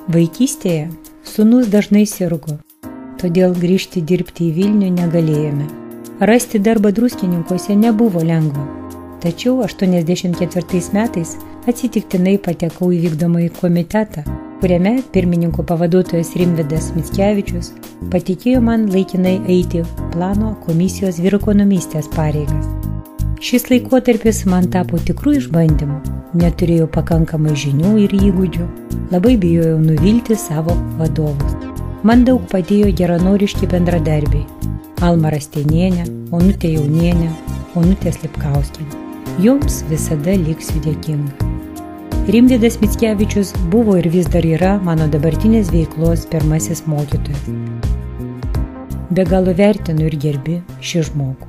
Vaikystėje sūnus dažnai sirgo, todėl grįžti dirbti į Vilnių negalėjome. Rasti darbą Druskininkuose nebuvo lengva, tačiau 84 metais atsitiktinai patekau į vykdomąjį komitetą, kuriame pirmininko pavaduotojas Rimvydas Mickevičius patikėjo man laikinai eiti plano komisijos vyrekonomistės pareigas. Šis laikotarpis man tapo tikrų išbandymų, neturėjau pakankamai žinių ir įgūdžių, labai bijojau nuvilti savo vadovus. Man daug padėjo geranoriški bendradarbiai Alma Rastenienė, Onutė Jaunienė, Onutė Slipkauskienė. Joms visada liksiu dėkinga. Rimvydas Mickevičius buvo ir vis dar yra mano dabartinės veiklos pirmasis mokytojas. Be galo vertinu ir gerbiu šį žmogų.